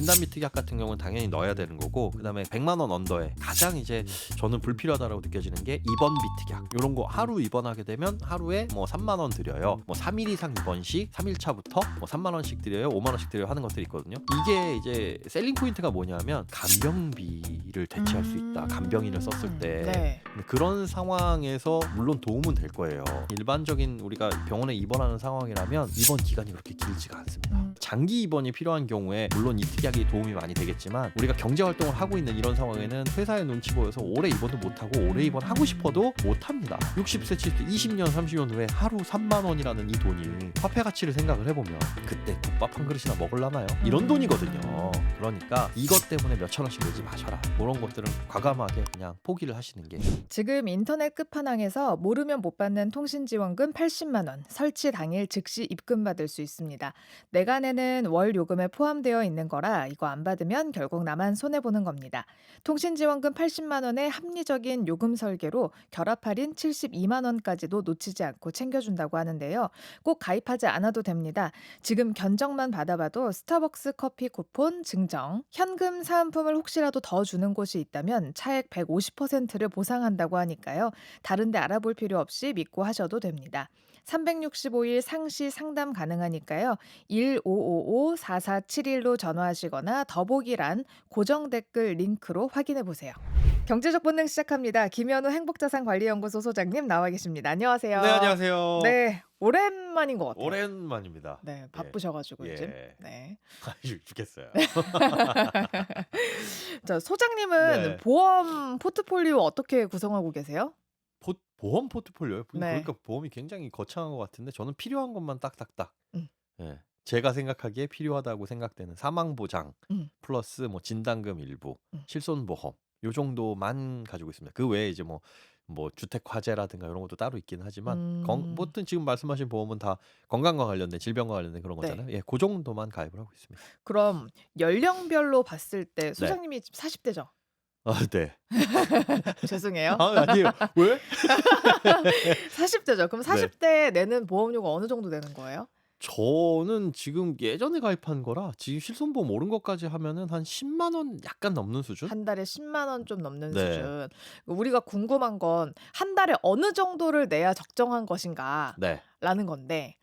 진단비 특약 같은 경우는 당연히 넣어야 되는 거고, 그다음에 100만 원 언더에 가장 이제 저는 불필요하다고 느껴지는 게 입원비 특약. 요런 거 하루 입원하게 되면 하루에 뭐 3만 원 드려요. 뭐 3일 이상 입원식 3일차부터 뭐 3만 원씩 드려요. 5만 원씩 드려요 하는 것들이 있거든요. 이게 이제 셀링 포인트가 뭐냐면 간병비를 대체할 수 있다. 간병인을 썼을 때. 네. 근데 그런 상황에서 물론 도움은 될 거예요. 일반적인 우리가 병원에 입원하는 상황이라면 입원 기간이 그렇게 길지가 않습니다. 장기 입원이 필요한 경우에 물론 이 특약이 도움이 많이 되겠지만, 우리가 경제 활동을 하고 있는 이런 상황에는 회사의 눈치 보여서 오래 입원도 못하고 오래 입원하고 싶어도 못합니다. 60세, 70세, 20년, 30년 후에 하루 3만 원이라는 이 돈이 화폐 가치를 생각을 해보면 그때 국밥 한 그릇이나 먹을라나요? 이런 돈이거든요. 그러니까 이것 때문에 몇천 원씩 내지 마셔라. 그런 것들은 과감하게 그냥 포기를 하시는 게. 지금 인터넷 끝판왕에서 모르면 못 받는 통신지원금 80만 원, 설치 당일 즉시 입금받을 수 있습니다. 내가 내는 월 요금에 포함되어 있는 거라 이거 안 받으면 결국 나만 손해보는 겁니다. 통신지원금 80만 원의 합리적인 요금 설계로 결합 할인 72만 원까지도 놓치지 않고 챙겨준다고 하는데요. 꼭 가입하지 않아도 됩니다. 지금 견적만 받아봐도 스타벅스 커피 쿠폰 증정, 현금 사은품을 혹시라도 더 주는 곳이 있다면 차액 150%를 보상한다고 하니까요. 다른 데 알아볼 필요 없이 믿고 하셔도 됩니다. 365일 상시 상담 가능하니까요. 1555-4471로 전화하시거나 더보기란 고정 댓글 링크로 확인해 보세요. 경제적 본능 시작합니다. 김현우 행복자산관리연구소 소장님 나와 계십니다. 안녕하세요. 네, 안녕하세요. 네, 오랜만인 것 같아요. 오랜만입니다. 네, 예. 바쁘셔가지고 요즘. 예. 네. 아유, 죽겠어요. 자, 소장님은 네. 보험 포트폴리오 어떻게 구성하고 계세요? 보험 포트폴리오요? 네. 보니까 보험이 굉장히 거창한 것 같은데 저는 필요한 것만 딱딱딱. 음, 예. 제가 생각하기에 필요하다고 생각되는 사망보장 음, 플러스 뭐 진단금 일부, 음. 실손보험 요 정도만 가지고 있습니다. 그 외에 이제 뭐 주택 화재라든가 이런 것도 따로 있긴 하지만 음, 뭐든 지금 말씀하신 보험은 다 건강과 관련된 질병과 관련된 그런 네. 거잖아요. 예, 그 정도만 가입을 하고 있습니다. 그럼 연령별로 봤을 때 네. 소장님이 지금 40대죠? 아, 네. 죄송해요. 아, 아니에요. 왜? 40대죠. 그럼 네. 40대 내는 보험료가 어느 정도 되는 거예요? 저는 지금 예전에 가입한 거라 지금 실손보험 오른 것까지 하면은 한 10만 원 약간 넘는 수준? 한 달에 10만 원 좀 넘는 네. 수준. 우리가 궁금한 건 한 달에 어느 정도를 내야 적정한 것인가라는 네. 건데.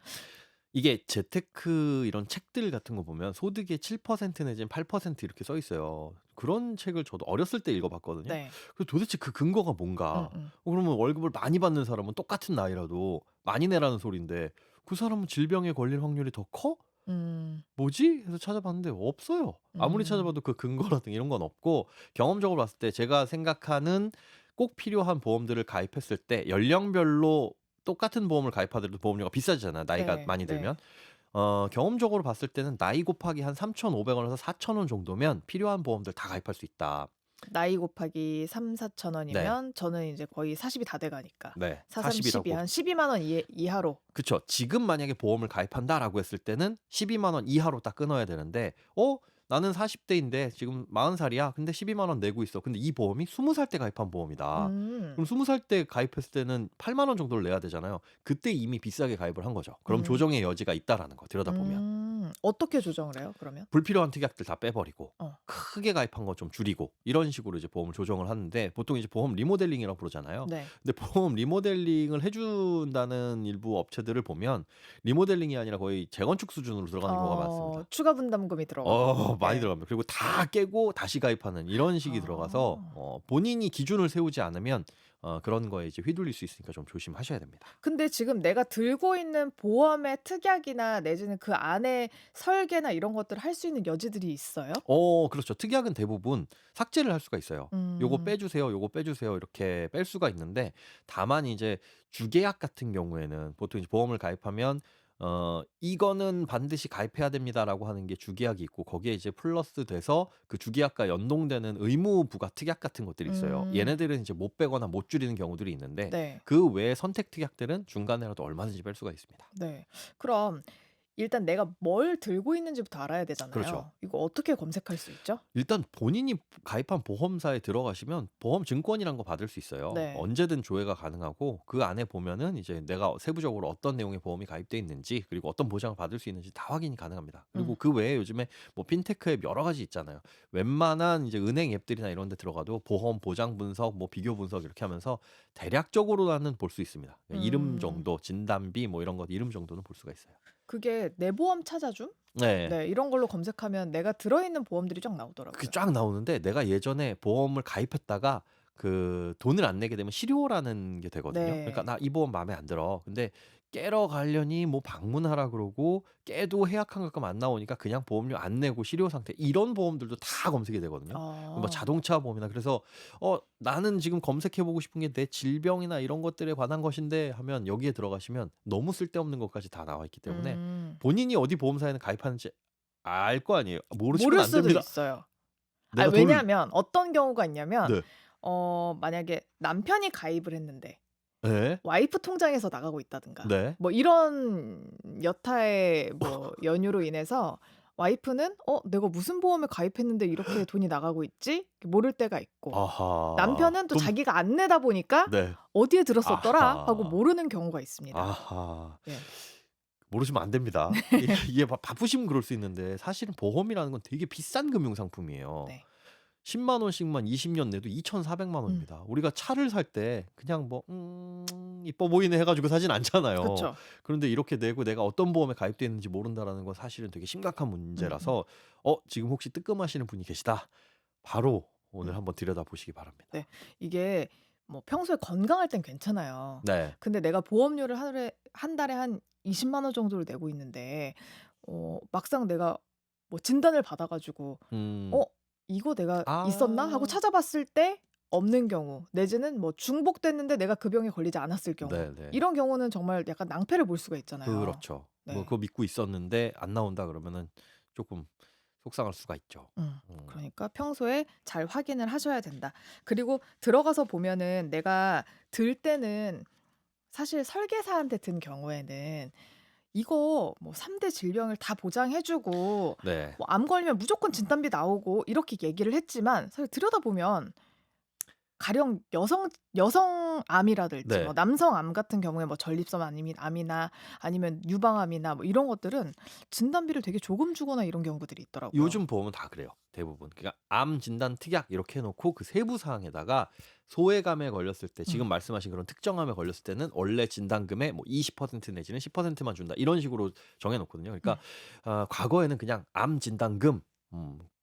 이게 재테크 이런 책들 같은 거 보면 소득의 7% 내지는 8% 이렇게 써 있어요. 그런 책을 저도 어렸을 때 읽어봤거든요. 네. 그래서 도대체 그 근거가 음, 뭔가? 음. 그러면 월급을 많이 받는 사람은 똑같은 나이라도 많이 내라는 소린데 그 사람은 질병에 걸릴 확률이 더 커? 음, 뭐지? 해서 찾아봤는데 없어요. 아무리 음. 찾아봐도 그 근거라든 이런 건 없고, 경험적으로 봤을 때 제가 생각하는 꼭 필요한 보험들을 가입했을 때 연령별로 똑같은 보험을 가입하더라도 보험료가 비싸지잖아요, 나이가 네, 많이 네. 들면. 경험적으로 봤을 때는 나이 곱하기 한 3,500원에서 4,000원 정도면 필요한 보험들 다 가입할 수 있다. 나이 곱하기 3-4천 네. 원이면 저는 이제 거의 40이 다 돼 가니까. 네. 4-3, 12 40이라고. 한 12만 원 이하로. 그쵸. 지금 만약에 보험을 가입한다라고 했을 때는 12만 원 이하로 딱 끊어야 되는데, 나는 40대인데 지금 40살이야. 근데 12만 원 내고 있어. 근데 이 보험이 20살 때 가입한 보험이다. 음. 그럼 20살 때 가입했을 때는 8만 원 정도를 내야 되잖아요. 그때 이미 비싸게 가입을 한 거죠. 그럼 음. 조정의 여지가 있다라는 거 들여다보면. 어떻게 조정을 해요, 그러면? 불필요한 특약들 다 빼버리고 어. 크게 가입한 거 좀 줄이고 이런 식으로 이제 보험을 조정을 하는데, 보통 이제 보험 리모델링이라고 부르잖아요. 네. 근데 보험 리모델링을 해준다는 일부 업체들을 보면 리모델링이 아니라 거의 재건축 수준으로 들어가는 경우가 많습니다. 추가 분담금이 들어가고. 많이 네. 들어갑니다. 그리고 다 깨고 다시 가입하는 이런 식이 들어가서 아. 본인이 기준을 세우지 않으면 그런 거에 이제 휘둘릴 수 있으니까 좀 조심하셔야 됩니다. 근데 지금 내가 들고 있는 보험의 특약이나 내지는 그 안에 설계나 이런 것들을 할 수 있는 여지들이 있어요? 그렇죠. 특약은 대부분 삭제를 할 수가 있어요. "요거 음. 빼주세요. 요거 빼주세요." 이렇게 뺄 수가 있는데, 다만 이제 주계약 같은 경우에는 보통 이제 보험을 가입하면 "이거는 반드시 가입해야 됩니다."라고 하는 게 주계약이 있고, 거기에 이제 플러스 돼서 그 주계약과 연동되는 의무 부과 특약 같은 것들이 있어요. 음. 얘네들은 이제 못 빼거나 못 줄이는 경우들이 있는데, 네. 그 외에 선택 특약들은 중간에라도 얼마든지 뺄 수가 있습니다. 네. 그럼 일단 내가 뭘 들고 있는지부터 알아야 되잖아요. 그렇죠. 이거 어떻게 검색할 수 있죠? 일단 본인이 가입한 보험사에 들어가시면 보험 증권이란 거 받을 수 있어요. 네. 언제든 조회가 가능하고 그 안에 보면은 이제 내가 세부적으로 어떤 내용의 보험이 가입돼 있는지 그리고 어떤 보장을 받을 수 있는지 다 확인이 가능합니다. 그리고 음. 그 외에 요즘에 뭐 핀테크 앱 여러 가지 있잖아요. 웬만한 이제 은행 앱들이나 이런 데 들어가도 보험 보장 분석, 뭐 비교 분석 이렇게 하면서 대략적으로는 볼 수 있습니다. 이름 음. 정도, 진단비 뭐 이런 것 이름 정도는 볼 수가 있어요. 그게 내 보험 찾아줌? 네. 네. 이런 걸로 검색하면 내가 들어있는 보험들이 쫙 그게 나오더라고요. 쫙 나오는데 내가 예전에 보험을 가입했다가 그 돈을 안 내게 되면 실효라는 게 되거든요. 그러니까 네. '나 이 보험 마음에 안 들어.' 근데 깨러 가려니 뭐 방문하라 그러고 깨도 해약한 것만 안 나오니까 그냥 보험료 안 내고 실효 상태 이런 보험들도 다 검색이 되거든요. 뭐 아. 자동차 보험이나 그래서 나는 지금 검색해 보고 싶은 게 내 질병이나 이런 것들에 관한 것인데 하면 여기에 들어가시면 너무 쓸데없는 것까지 다 나와 있기 때문에 음. 본인이 어디 보험사에는 가입하는지 알 거 아니에요. 모르시면 모를 안 수도 됩니다. 있어요. 아 내가 돈을 왜냐하면 어떤 경우가 있냐면 네. 만약에 남편이 가입을 했는데 예. 와이프 통장에서 나가고 있다든가 네. 뭐 이런 여타의 뭐 연유로 인해서 와이프는 '내가 무슨 보험에 가입했는데 이렇게 돈이 나가고 있지?' 모를 때가 있고 아하. 남편은 또 돈 자기가 안 내다 보니까 네. '어디에 들었었더라?' 하고 아하. 모르는 경우가 있습니다. 아하. 네. 모르시면 안 됩니다. 이게 바쁘시면 그럴 수 있는데 사실은 보험이라는 건 되게 비싼 금융 상품이에요. 네. 10만 원씩만 20년 내도 2,400만 음. 원입니다. 우리가 차를 살 때 그냥 뭐 이뻐 보이네 해 가지고 사진 않잖아요. 그쵸. 그런데 이렇게 내고 내가 어떤 보험에 가입돼 있는지 모른다라는 건 사실은 되게 심각한 음음. 문제라서 지금 혹시 뜨끔하시는 분이 계시다. 바로 오늘 음. 한번 들여다보시기 바랍니다. 네. 이게 뭐 평소에 건강할 땐 괜찮아요. 네. 근데 내가 보험료를 하루에 한 달에 한 20만 원 정도를 내고 있는데 막상 내가 뭐 진단을 받아 가지고 음. '어 이거 내가 있었나?' 하고 아. 찾아봤을 때 없는 경우 내지는 뭐 중복됐는데 내가 그 병에 걸리지 않았을 경우 네네. 이런 경우는 정말 약간 낭패를 볼 수가 있잖아요. 그렇죠. 뭐 네. 그거 믿고 있었는데 안 나온다 그러면은 쪼끔 속상할 수가 있죠. 음. 그러니까 평소에 잘 확인을 하셔야 된다. 그리고 들어가서 보면은 내가 들 때는 사실 설계사한테 든 경우에는 이거 뭐 3대 질병을 다 보장해 주고 네. 뭐 암 걸리면 무조건 진단비 나오고 이렇게 얘기를 했지만 사실 들여다보면 가령 여성암이라든지 뭐 네. 남성암 같은 경우에 뭐 전립선 암이나 아니면 유방암이나 뭐 이런 것들은 진단비를 되게 조금 주거나 이런 경우들이 있더라고요. 요즘 보험은 다 그래요. 대부분. 그러니까 암 진단 특약 이렇게 해 놓고 그 세부 사항에다가 소외감에 걸렸을 때 음. 지금 말씀하신 그런 특정암에 걸렸을 때는 원래 진단금의 뭐 20% 내지는 10%만 준다. 이런 식으로 정해 놓거든요. 그러니까 음. 과거에는 그냥 암 진단금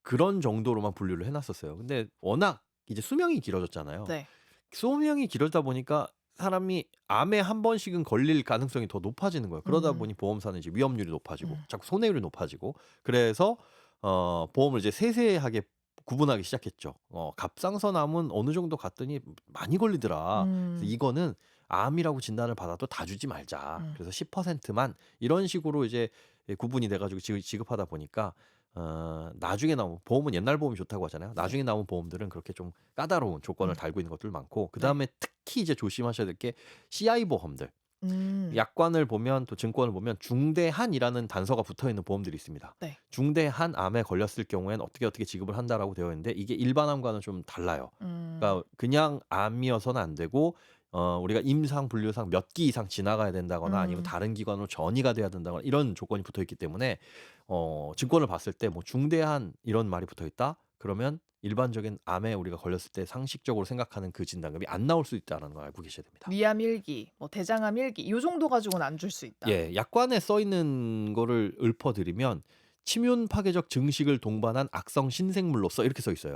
그런 정도로만 분류를 해 놨었어요. 근데 워낙 이제 수명이 길어졌잖아요. 네. 수명이 길어지다 보니까 사람이 암에 한 번씩은 걸릴 가능성이 더 높아지는 거예요. 그러다 음. 보니 보험사는 이제 위험률이 높아지고 음. 자꾸 손해율이 높아지고 그래서 보험을 이제 세세하게 구분하기 시작했죠. 갑상선 암은 어느 정도 갔더니 많이 걸리더라. 그래서 음. 이거는 암이라고 진단을 받아도 다 주지 말자. 음. 그래서 10%만 이런 식으로 이제 구분이 돼 가지고 지급하다 보니까 나중에 나온 보험은 옛날 보험이 좋다고 하잖아요. 네. 나중에 나온 보험들은 그렇게 좀 까다로운 조건을 음. 달고 있는 것들 많고 네. 그다음에 특히 이제 조심하셔야 될 게 CI 보험들. 음. 약관을 보면 또 증권을 보면 중대한이라는 단서가 붙어 있는 보험들이 있습니다. 네. 중대한 암에 걸렸을 경우에는 어떻게 지급을 한다라고 되어 있는데 이게 일반 암과는 좀 달라요. 음. 그러니까 그냥 암이어서는 안 되고 우리가 임상 분류상 몇 기 이상 지나가야 된다거나 아니면 음. 다른 기관으로 전이가 돼야 된다거나 이런 조건이 붙어 있기 때문에 증권을 봤을 때 뭐 중대한 이런 말이 붙어 있다? 그러면 일반적인 암에 우리가 걸렸을 때 상식적으로 생각하는 그 진단금이 안 나올 수 있다는 걸 알고 계셔야 됩니다. 위암 1 기, 뭐 대장암 1 기 요 정도 가지고는 안 줄 수 있다. 예. 약관에 써 있는 거를 읊어 드리면 "침윤 파괴적 증식을 동반한 악성 신생물로서." 이렇게 써 있어요.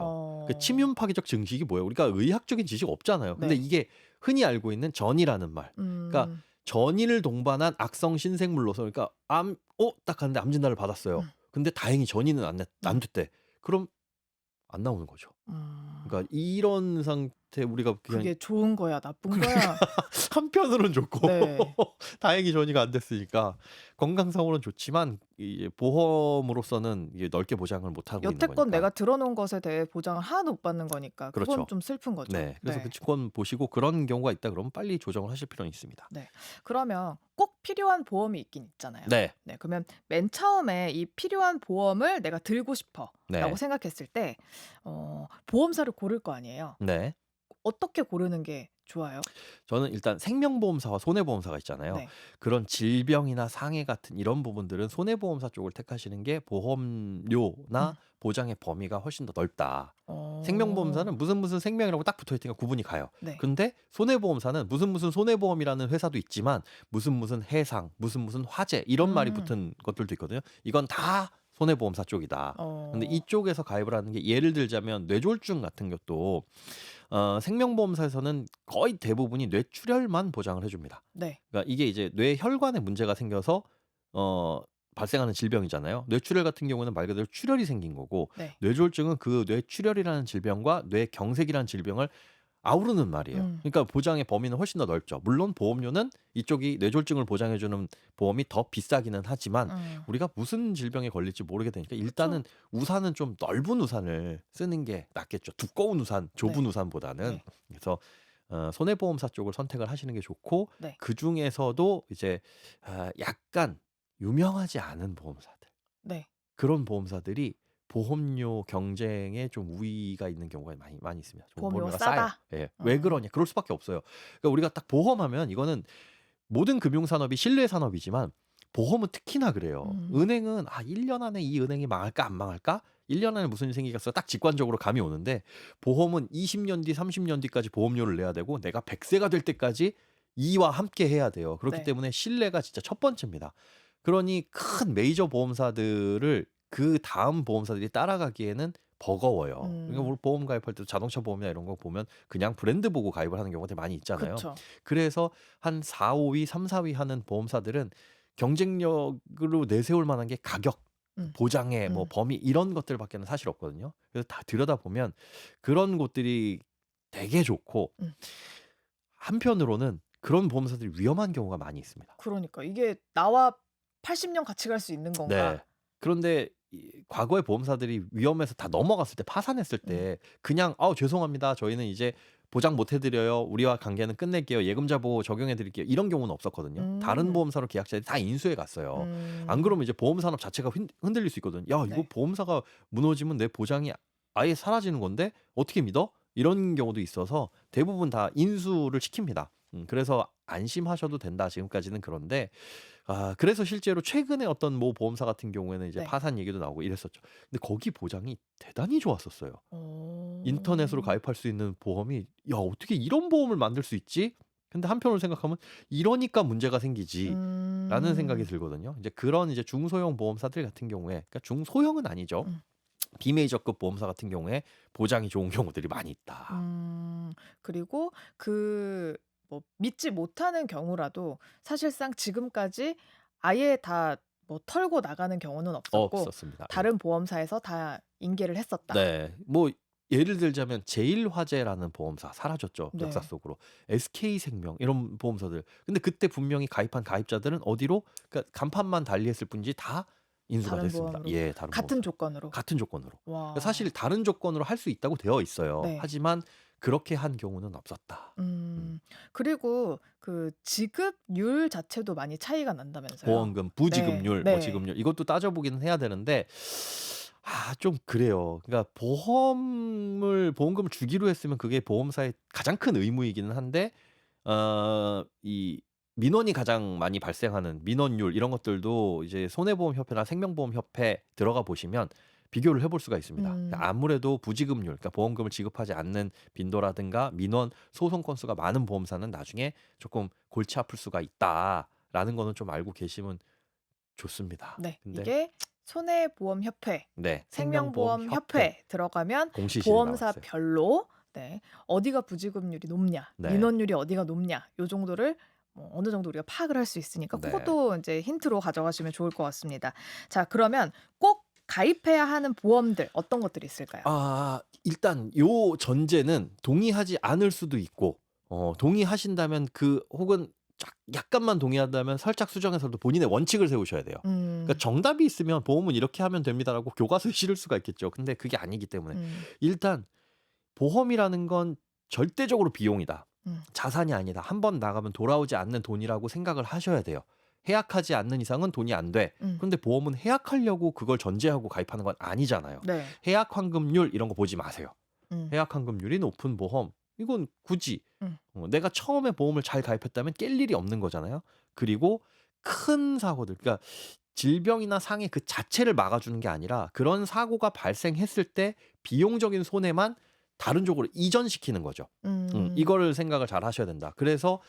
그 어. 침윤 파괴적 증식이 뭐예요? 우리가 의학적인 지식 없잖아요. 근데 네. 이게 흔히 알고 있는 전이라는 말. 그러니까 음. 전이를 동반한 악성 신생물로서 그러니까 딱 갔는데 암 진단을 받았어요. 음. 근데 다행히 전이는 안 음. 됐대. 그럼 안 나오는 거죠. 그러니까 이런 상태 우리가 그냥 그게 좋은 거야, 나쁜 거야? 한편으로는 좋고 네. 다행히 전이가 안 됐으니까 건강상으로는 좋지만 이 보험으로서는 이게 넓게 보장을 못 하고 있는 여태껏 내가 거니까. 들어놓은 것에 대해 보장을 하나도 못 받는 거니까 그건 그렇죠. 좀 슬픈 거죠. 네. 그래서 그 네. 증권 보시고 그런 경우가 있다 그러면 빨리 조정을 하실 필요는 있습니다. 네. 그러면 꼭 필요한 보험이 있긴 있잖아요. 네. 네. 그러면 맨 처음에 이 필요한 보험을 내가 들고 싶어라고 네. 생각했을 때 보험사를 고를 거 아니에요. 네. 어떻게 고르는 게 좋아요? 저는 일단 생명보험사와 손해보험사가 있잖아요. 네. 그런 질병이나 상해 같은 이런 부분들은 손해보험사 쪽을 택하시는 게 보험료나 음. 보장의 범위가 훨씬 더 넓다. 어. 생명보험사는 무슨 생명이라고 딱 붙어 있으니까 구분이 가요. 네. 근데 손해보험사는 무슨 손해보험이라는 회사도 있지만 무슨 해상, 무슨 화재 이런 말이 음. 붙은 것들도 있거든요. 이건 다 손해보험사 쪽이다. 근데 어. 이쪽에서 가입을 하는 게 예를 들자면 뇌졸중 같은 것도 생명보험사에서는 거의 대부분이 뇌출혈만 보장을 해줍니다. 네. 그러니까 이게 이제 뇌혈관에 문제가 생겨서 발생하는 질병이잖아요. 뇌출혈 같은 경우는 말 그대로 출혈이 생긴 거고 네. 뇌졸중은 그 뇌출혈이라는 질병과 뇌경색이라는 질병을 아우르는 말이에요. 음. 그러니까 보장의 범위는 훨씬 더 넓죠. 물론 보험료는 이쪽이 뇌졸중을 보장해주는 보험이 더 비싸기는 하지만 우리가 무슨 질병에 걸릴지 모르게 되니까 일단은 그쵸. 우산은 좀 넓은 우산을 쓰는 게 낫겠죠. 두꺼운 우산, 좁은 네. 우산보다는. 네. 그래서 손해보험사 쪽을 선택을 하시는 게 좋고 네. 그 중에서도 이제 약간 유명하지 않은 보험사들 네. 그런 보험사들이 보험료 경쟁에 좀 우위가 있는 경우가 많이 있습니다. 좀 보험료가 보험료가 싸요. 싸다. 예. 왜 그러냐? 그럴 수밖에 없어요. 그러니까 우리가 딱 보험하면 이거는 모든 금융산업이 신뢰 산업이지만 보험은 특히나 그래요. 음. 은행은 1년 안에 이 은행이 망할까 안 망할까? 1년 안에 무슨 일이 생기겠어? 딱 직관적으로 감이 오는데 보험은 20년 뒤, 30년 뒤까지 보험료를 내야 되고 내가 100세가 될 때까지 이와 함께 해야 돼요. 그렇기 네. 때문에 신뢰가 진짜 첫 번째입니다. 그러니 큰 메이저 보험사들을 그다음 보험사들이 따라가기에는 버거워요. 그러니까 우리 보험 가입할 때도 자동차 보험이나 이런 거 보면 그냥 브랜드 보고 가입을 하는 경우가 되게 많이 있잖아요. 그쵸. 그래서 한 4, 5위, 3, 4위 하는 보험사들은 경쟁력으로 내세울 만한 게 가격, 음. 보장의 뭐 범위 이런 것들밖에는 사실 없거든요. 그래서 다 들여다보면 그런 곳들이 되게 좋고 음. 한편으로는 그런 보험사들이 위험한 경우가 많이 있습니다. 그러니까 이게 나와 80년 같이 갈 수 있는 네. 건가? 그런데 과거의 보험사들이 위험해서 다 넘어갔을 때 파산했을 때 그냥 죄송합니다. 저희는 이제 보장 못 해드려요. 우리와 관계는 끝낼게요. 예금자 보호 적용해 드릴게요. 이런 경우는 없었거든요. 다른 음. 보험사로 계약자들이 다 인수해 갔어요. 안 음. 그러면 이제 보험산업 자체가 흔들릴 수 있거든요. 야, 이거 네. 보험사가 무너지면 내 보장이 아예 사라지는 건데 어떻게 믿어? 이런 경우도 있어서 대부분 다 인수를 시킵니다. 그래서 안심하셔도 된다. 지금까지는 그런데 그래서 실제로 최근에 어떤 모 보험사 같은 경우에는 이제 네. 파산 얘기도 나오고 이랬었죠. 근데 거기 보장이 대단히 좋았었어요. 어. 인터넷으로 가입할 수 있는 보험이 '야, 어떻게 이런 보험을 만들 수 있지?' 근데 한편으로 생각하면 '이러니까 문제가 생기지.'라는 생각이 들거든요. 이제 그런 이제 중소형 보험사들 같은 경우에 그러니까 중소형은 아니죠. 음. 비메이저급 보험사 같은 경우에 보장이 좋은 경우들이 많이 있다. 그리고 뭐 믿지 못하는 경우라도 사실상 지금까지 아예 다 뭐 털고 나가는 경우는 없었고 없었습니다. 예. 다른 보험사에서 다 인계를 했었다. 네. 뭐 예를 들자면 제일화재라는 보험사 사라졌죠, 네. 역사 속으로. SK생명 이런 보험사들. 근데 그때 분명히 가입한 가입자들은 어디로 그러니까 간판만 달리했을 뿐이지 다 인수가 다른 됐습니다. 보험으로. 예, 다른 같은 보험사. 조건으로. 같은 조건으로. 와. 그러니까 사실 다른 조건으로 할 수 있다고 되어 있어요. 네. 하지만 그렇게 한 경우는 없었다. 그리고 그 지급률 자체도 많이 차이가 난다면서요. 보험금, 부지급률, 네. 뭐 네. 지급률 이것도 따져보기는 해야 되는데 좀 그래요. 그러니까 보험금을 주기로 했으면 그게 보험사의 가장 큰 의무이기는 한데 이 민원이 가장 많이 발생하는 민원율 이런 것들도 이제 손해보험협회나 생명보험협회 들어가 보시면 비교를 해볼 수가 있습니다. 아무래도 부지급률, 그러니까 보험금을 지급하지 않는 빈도라든가 민원 소송 건수가 많은 보험사는 나중에 조금 골치 아플 수가 있다라는 거는 좀 알고 계시면 좋습니다. 네. 근데 이게 손해보험협회, 네, 생명보험협회 들어가면 공시실에 나와 있어요. 보험사별로 어디가 부지급률이 높냐, 네. 민원율이 어디가 높냐, 요 정도를 뭐 어느 정도 우리가 파악을 할 수 있으니까 네. 그것도 이제 힌트로 가져가시면 좋을 것 같습니다. 자, 그러면 꼭 가입해야 하는 보험들 어떤 것들이 있을까요? 일단 요 전제는 동의하지 않을 수도 있고 동의하신다면 혹은 약간만 동의한다면 살짝 수정해서도 본인의 원칙을 세우셔야 돼요. 그러니까 음. 정답이 있으면 보험은 이렇게 하면 됩니다라고 교과서에 실을 수가 있겠죠. 근데 그게 아니기 때문에 음. 일단 보험이라는 건 절대적으로 비용이다. 음. 자산이 아니다. 한 번 나가면 돌아오지 않는 돈이라고 생각을 하셔야 돼요. 해약하지 않는 이상은 돈이 안 돼. 음. 그런데 보험은 해약하려고 그걸 전제하고 가입하는 건 아니잖아요. 네. 해약 환급률 이런 거 보지 마세요. 음. 해약 환급률이 높은 보험 이건 굳이 음. 내가 처음에 보험을 잘 가입했다면 깰 일이 없는 거잖아요. 그리고 큰 사고들 그러니까 질병이나 상해 그 자체를 막아주는 게 아니라 그런 사고가 발생했을 때 비용적인 손해만 다른 쪽으로 이전시키는 거죠. 이거를 생각을 잘 하셔야 된다. 그래서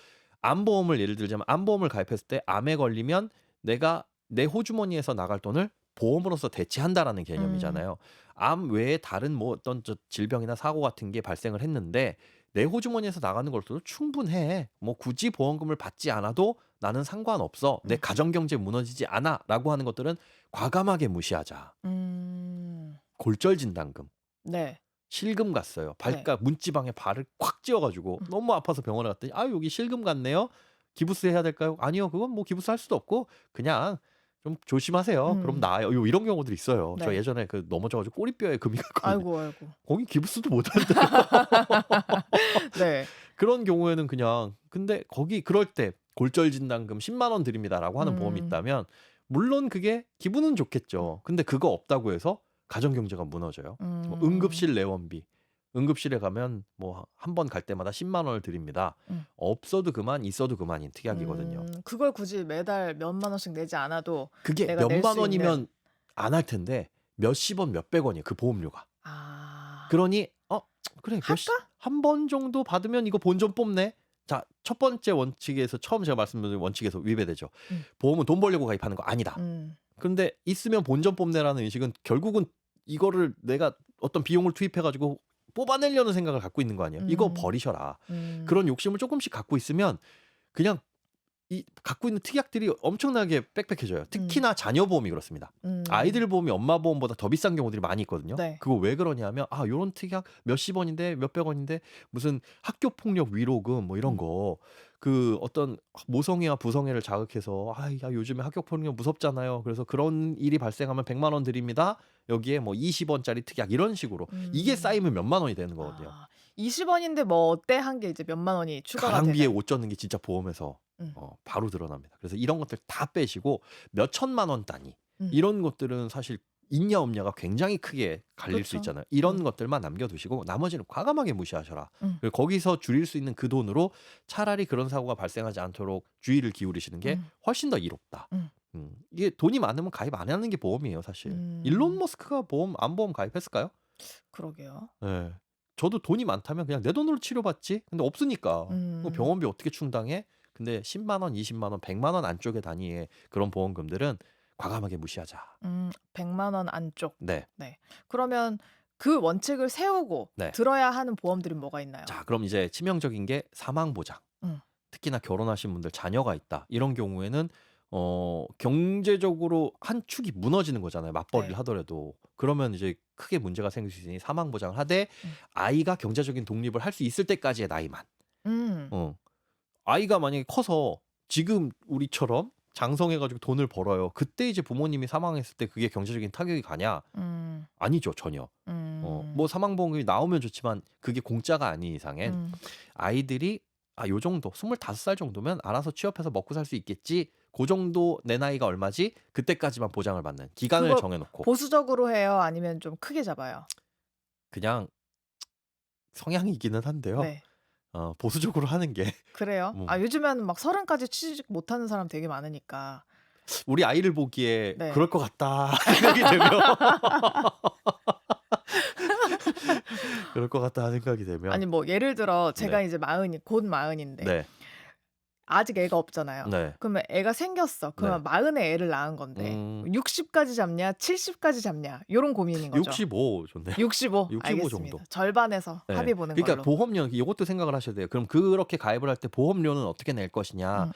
암보험을 예를 들자면 암보험을 가입했을 때 암에 걸리면 내가 내 호주머니에서 나갈 돈을 보험으로서 대체한다라는 음. 개념이잖아요. 암 외에 다른 뭐 어떤 질병이나 사고 같은 게 발생을 했는데 내 호주머니에서 나가는 걸로도 충분해. 뭐 굳이 보험금을 받지 않아도 나는 상관없어. 내 음. 가정 경제 무너지지 않아라고 하는 것들은 과감하게 무시하자. 골절 진단금, 네. 실금 갔어요. 네. 발가 문지방에 발을 콱 찧어가지고 음. 너무 아파서 병원에 갔더니 여기 실금 갔네요. 기부스 해야 될까요? 아니요, 그건 뭐 기부스 할 수도 없고 그냥 좀 조심하세요. 그럼 나아요. 이런 경우들이 있어요. 저 네. 예전에 넘어져가지고 꼬리뼈에 금이 갔거든요. 아이고, 아이고. 거기 기부스도 못 한대요. 네. 그런 경우에는 그냥 근데 거기 그럴 때 골절 진단금 10만 원 드립니다라고 하는 보험이 있다면 물론 그게 기분은 좋겠죠. 근데 그거 없다고 해서 가정 경제가 무너져요. 뭐 응급실 내원비. 응급실에 가면 뭐 한 번 갈 때마다 10만 원을 드립니다. 없어도 그만 있어도 그만인 특약이거든요. 그걸 굳이 매달 몇만 원씩 내지 않아도 그게 내가 낼 몇만 수 있는. 원이면 안 할 텐데 몇십 원 몇백 원이에요. 그 보험료가. 아. 그러니 그래 할까? 한 번 정도 받으면 이거 본전 뽑네. 자, 첫 번째 원칙에서 처음 제가 말씀드린 원칙에서 위배되죠. 보험은 돈 벌려고 가입하는 거 아니다. 그런데 있으면 본전 뽑네라는 의식은 결국은 이거를 내가 어떤 비용을 투입해 가지고 뽑아내려는 생각을 갖고 있는 거 아니에요. 이거 버리셔라. 그런 욕심을 조금씩 갖고 있으면 그냥 이 갖고 있는 특약들이 엄청나게 빽빽해져요. 특히나 자녀 보험이 그렇습니다. 아이들 보험이 엄마 보험보다 더 비싼 경우들이 많이 있거든요. 네. 그거 왜 그러냐면 요런 특약 몇십 원인데 몇백 원인데 무슨 학교 폭력 위로금 뭐 이런 거 어떤 모성애와 부성애를 자극해서 야 요즘에 학교 폭력 무섭잖아요. 그래서 그런 일이 발생하면 100만 원 드립니다. 여기에 뭐 20원짜리 특약 이런 식으로 이게 쌓이면 몇만 원이 되는 거거든요. 20원인데 뭐 어때 한 게 이제 몇만 원이 추가가 가랑비에 되는. 옷 젖는 게 진짜 보험에서 음. 바로 드러납니다. 그래서 이런 것들 다 빼시고 몇 천만 원 단위 이런 것들은 사실 있냐 없냐가 굉장히 크게 갈릴 수 그쵸. 있잖아요. 이런 것들만 남겨두시고 나머지는 과감하게 무시하셔라. 음. 그리고 거기서 줄일 수 있는 그 돈으로 차라리 그런 사고가 발생하지 않도록 주의를 기울이시는 게 훨씬 더 이롭다. 이게 돈이 많으면 가입 안 하는 게 보험이에요, 사실. 일론 머스크가 암보험 가입했을까요? 그러게요. 네. 저도 돈이 많다면 그냥 내 돈으로 치료받지. 근데 없으니까 병원비 어떻게 충당해? 근데 10만 원, 20만 원, 100만 원 안쪽의 단위의 그런 보험금들은 과감하게 무시하자. 100만 원 안쪽. 네. 네. 그러면 그 원칙을 세우고 네. 들어야 하는 보험들이 뭐가 있나요? 자, 그럼 이제 치명적인 게 사망 보장. 특히나 결혼하신 분들 자녀가 있다. 이런 경우에는 경제적으로 한 축이 무너지는 거잖아요. 맞벌이를 네. 하더라도. 그러면 이제 크게 문제가 생길 수 있으니 사망 보장을 하되 아이가 경제적인 독립을 할 수 있을 때까지의 나이만. 아이가 만약에 커서 지금 우리처럼 장성해가지고 돈을 벌어요. 그때 이제 부모님이 사망했을 때 그게 경제적인 타격이 가냐? 아니죠, 전혀. 뭐 사망보험금이 나오면 좋지만 그게 공짜가 아닌 이상엔 아이들이 요 정도 25살 정도면 알아서 취업해서 먹고 살 수 있겠지. 그 정도 내 나이가 얼마지? 그때까지만 보장을 받는 기간을 그거 정해놓고 보수적으로 해요? 아니면 좀 크게 잡아요? 그냥 성향이기는 한데요. 네. 보수적으로 하는 게 그래요? 요즘에는 막 30까지 취직 못하는 사람 되게 많으니까. 우리 아이를 보기에 네. 그럴 것 같다 생각이 되면 그럴 것 같다 생각이 되면 아니 뭐 예를 들어 제가 네. 이제 곧 마흔인데 네. 아직 애가 없잖아요. 네. 그러면 애가 생겼어. 그러면 네. 40에 애를 낳은 건데 60까지 잡냐 70까지 잡냐 요런 고민인 거죠. 65 좋네요. 65 65 알겠습니다. 정도. 절반에서 네. 합의 보는 그러니까 걸로. 보험료 이것도 생각을 하셔야 돼요. 그럼 그렇게 가입을 할 때 보험료는 어떻게 낼 것이냐.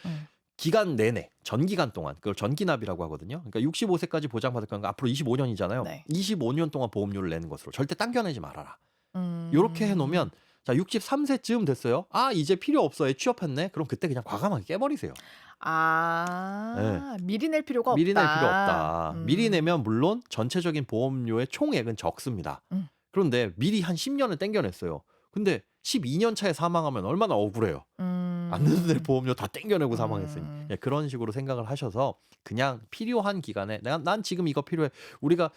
기간 내내 전기간 동안 그걸 전기납이라고 하거든요. 그러니까 65세까지 보장받을 거니까 앞으로 25년이잖아요. 네. 25년 동안 보험료를 내는 것으로 절대 당겨내지 말아라. 요렇게 해놓으면 자 63세쯤 됐어요. 아 이제 필요 없어. 애 취업했네. 그럼 그때 그냥 과감하게 깨버리세요. 예. 미리 낼 필요가 미리 낼 필요 없다. 없다. 미리 내면 물론 전체적인 보험료의 총액은 적습니다. 음. 그런데 미리 한 10년을 땡겨냈어요. 근데 12년 차에 사망하면 얼마나 억울해요. 안 내도 될 보험료 다 땡겨내고 사망했으니. 예, 그런 식으로 생각을 하셔서 그냥 필요한 기간에 난 지금 이거 필요해. 우리가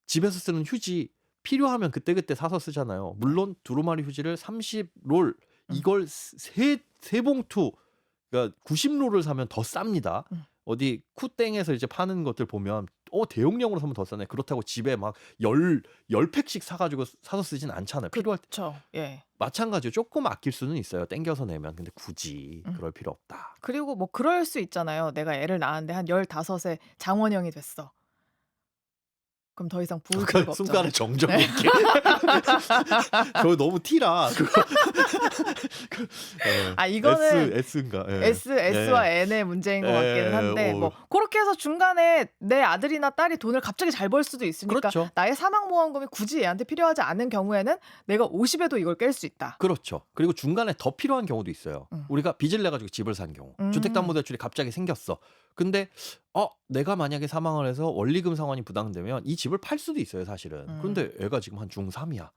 집에서 쓰는 휴지 필요하면 그때그때 사서 쓰잖아요. 물론 두루마리 휴지를 30롤 이걸 세 봉투 그러니까 90롤을 사면 더 쌉니다. 어디 쿠땡에서 이제 파는 것들 보면 대용량으로 사면 더 싸네. 그렇다고 집에 막 열 팩씩 사가지고 사서 쓰진 않잖아요. 필요할 때. 그렇죠. 예. 마찬가지로 조금 아낄 수는 있어요. 땡겨서 내면. 근데 굳이 그럴 필요 없다. 그리고 뭐 그럴 수 있잖아요. 내가 애를 낳았는데 한 15에 장원영이 됐어. 그럼 더 이상 부을 필요가 없잖아요. 순간에 정적 이렇게. 그거 너무 티라. 이거는 S인가? S와 N의 문제인 것 같기는 한데 뭐 그렇게 해서 중간에 내 아들이나 딸이 돈을 갑자기 잘 벌 수도 있으니까 그렇죠. 나의 사망보험금이 굳이 얘한테 필요하지 않은 경우에는 내가 50에도 이걸 깰 수 있다. 그렇죠. 그리고 중간에 더 필요한 경우도 있어요. 우리가 빚을 내가지고 집을 산 경우. 주택담보대출이 갑자기 생겼어. 근데 내가 만약에 사망을 해서 원리금 상환이 부담되면 이 집을 팔 수도 있어요, 사실은. 그런데 애가 지금 한 중3이야.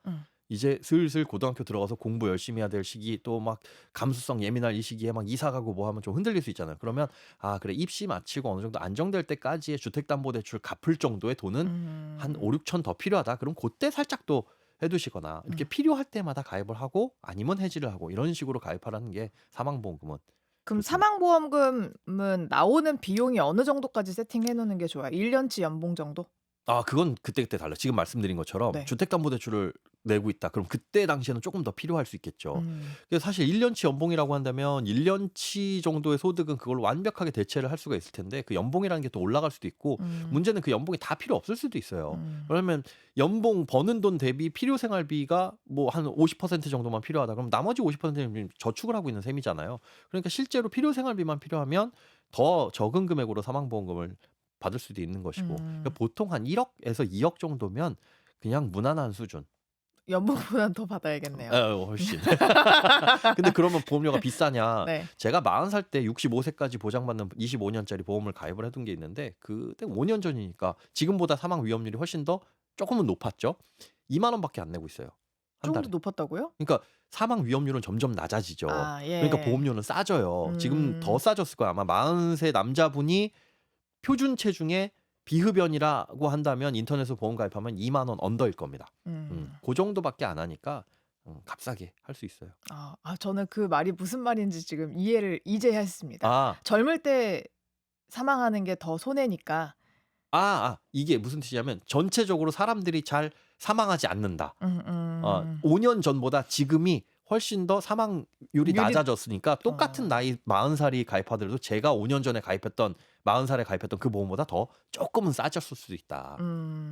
이제 슬슬 고등학교 들어가서 공부 열심히 해야 될 시기 또 막 감수성 예민할 이 시기에 막 이사 가고 뭐 하면 좀 흔들릴 수 있잖아요. 그러면 그래 입시 마치고 어느 정도 안정될 때까지의 주택담보대출 갚을 정도의 돈은 한 5, 6천 더 필요하다. 그럼 그때 살짝 또 해두시거나 이렇게 필요할 때마다 가입을 하고 아니면 해지를 하고 이런 식으로 가입하라는 게 사망보험금은. 그럼 좋습니다. 사망보험금은 나오는 비용이 어느 정도까지 세팅해 놓는 게 좋아요? 1년치 연봉 정도? 그건 그때그때 달라요. 지금 말씀드린 것처럼 네. 주택담보대출을 내고 있다. 그럼 그때 당시에는 조금 더 필요할 수 있겠죠. 그래서 사실 1년치 연봉이라고 한다면 1년치 정도의 소득은 그걸로 완벽하게 대체를 할 수가 있을 텐데 그 연봉이라는 게 또 올라갈 수도 있고 문제는 그 연봉이 다 필요 없을 수도 있어요. 그러면 연봉 버는 돈 대비 필요 생활비가 뭐 한 50% 정도만 필요하다. 그럼 나머지 50%는 저축을 하고 있는 셈이잖아요. 그러니까 실제로 필요 생활비만 필요하면 더 적은 금액으로 사망보험금을 받을 수도 있는 것이고 그러니까 보통 한 1억에서 2억 정도면 그냥 무난한 수준. 연봉보다는 더 받아야겠네요. 훨씬. 근데 그러면 보험료가 비싸냐? 네. 제가 40살 때 65세까지 보장받는 25년짜리 보험을 가입을 해둔 게 있는데 그때 5년 전이니까 지금보다 사망 위험률이 훨씬 더 조금은 높았죠. 2만 원밖에 안 내고 있어요. 한 조금 달에. 더 높았다고요? 그러니까 사망 위험률은 점점 낮아지죠. 예. 그러니까 보험료는 싸져요. 지금 더 싸졌을 거야. 아마 40세 남자분이 표준 체중에 비흡연이라고 한다면 인터넷으로 보험 가입하면 2만 원 언더일 겁니다. 그 정도밖에 안 하니까 값싸게 할 수 있어요. 저는 그 말이 무슨 말인지 지금 이해를 이제 했습니다. 젊을 때 사망하는 게 더 손해니까. 이게 무슨 뜻이냐면 전체적으로 사람들이 잘 사망하지 않는다. 5년 전보다 지금이 훨씬 더 사망률이 낮아졌으니까 똑같은 나이 40살이 가입하더라도 제가 5년 전에 가입했던 40살에 가입했던 그 보험보다 더 조금은 싸졌을 수도 있다.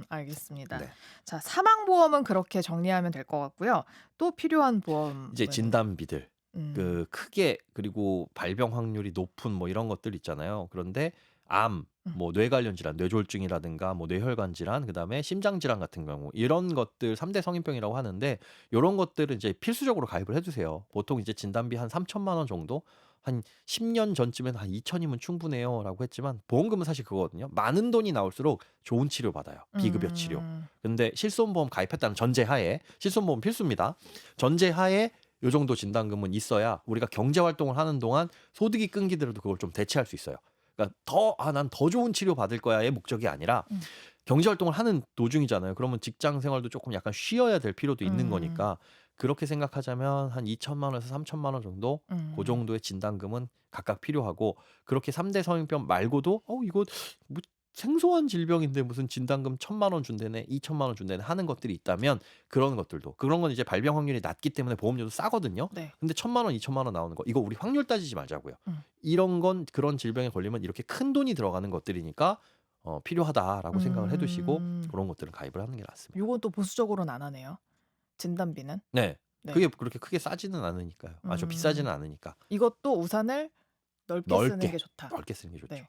알겠습니다. 네. 자, 사망보험은 그렇게 정리하면 될 것 같고요. 또 필요한 보험 이제 진단비들 그 크게 그리고 발병 확률이 높은 뭐 이런 것들 있잖아요. 그런데 암, 뭐 뇌 관련 질환, 뇌졸중이라든가 뭐 뇌혈관 질환, 그다음에 심장 질환 같은 경우 이런 것들 3대 성인병이라고 하는데 이런 것들은 이제 필수적으로 가입을 해주세요. 보통 이제 진단비 한 3천만 원 정도, 한 10년 전쯤엔 한 2천이면 충분해요라고 했지만 보험금은 사실 그거거든요. 많은 돈이 나올수록 좋은 치료 받아요. 비급여 치료. 근데 실손보험 가입했다는 전제하에 실손보험 필수입니다. 전제하에 요 정도 진단금은 있어야 우리가 경제 활동을 하는 동안 소득이 끊기더라도 그걸 좀 대체할 수 있어요. 그러니까 난 더 좋은 치료 받을 거야의 목적이 아니라 경제 활동을 하는 도중이잖아요. 그러면 직장 생활도 조금 약간 쉬어야 될 필요도 있는 거니까 그렇게 생각하자면 한 2천만 원에서 3천만 원 정도 그 정도의 진단금은 각각 필요하고 그렇게 3대 성인병 말고도 이거 뭐 생소한 질병인데 무슨 진단금 1,000만 원 준대네, 2천만 원 준대네 하는 것들이 있다면 그런 것들도 그런 건 이제 발병 확률이 낮기 때문에 보험료도 싸거든요. 네. 근데 1,000만 원, 2천만 원 나오는 거 이거 우리 확률 따지지 말자고요. 이런 건 그런 질병에 걸리면 이렇게 큰 돈이 들어가는 것들이니까 필요하다라고 생각을 해두시고 그런 것들은 가입을 하는 게 낫습니다. 요건 또 보수적으로는 안 하네요. 진단비는. 네. 네. 그게 그렇게 크게 싸지는 않으니까요. 좀 비싸지는 않으니까. 이것도 우산을 넓게 쓰는 게 넓게 좋다. 넓게 쓰는 게 좋죠. 네.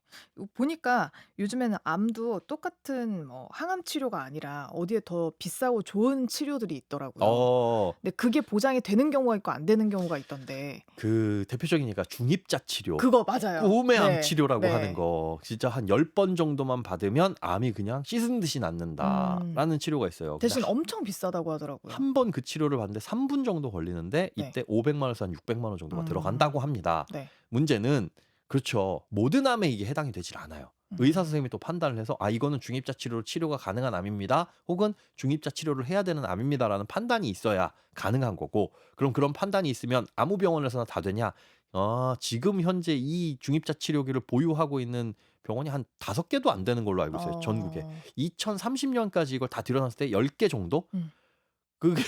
보니까 요즘에는 암도 똑같은 뭐 항암 치료가 아니라 어디에 더 비싸고 좋은 치료들이 있더라고요. 어 근데 그게 보장이 되는 경우가 있고 안 되는 경우가 있던데. 그 대표적이니까 중입자 치료. 그거 맞아요. 꿈의 암 네. 치료라고 하는 네. 거 진짜 한 10번 정도만 받으면 암이 그냥 씻은 듯이 음. 낫는다라는 치료가 있어요. 근데 대신 엄청 비싸다고 하더라고요. 한 번 그 치료를 받는데 3분 정도 걸리는데 네. 이때 500만 원에서 한 600만 원 정도가 들어간다고 합니다. 네. 문제는 그렇죠. 모든 암에 이게 해당이 되질 않아요. 의사 음. 선생님이 또 판단을 해서 이거는 중입자 치료로 치료가 가능한 암입니다. 혹은 중입자 치료를 해야 되는 암입니다라는 판단이 있어야 가능한 거고 그럼 그런 판단이 있으면 아무 병원에서나 다 되냐? 지금 현재 이 중입자 치료기를 보유하고 있는 병원이 한 5개도 안 되는 걸로 알고 있어요, 전국에. 어. 2030년까지 이걸 다 들여놨을 때 10개 정도? 음. 그게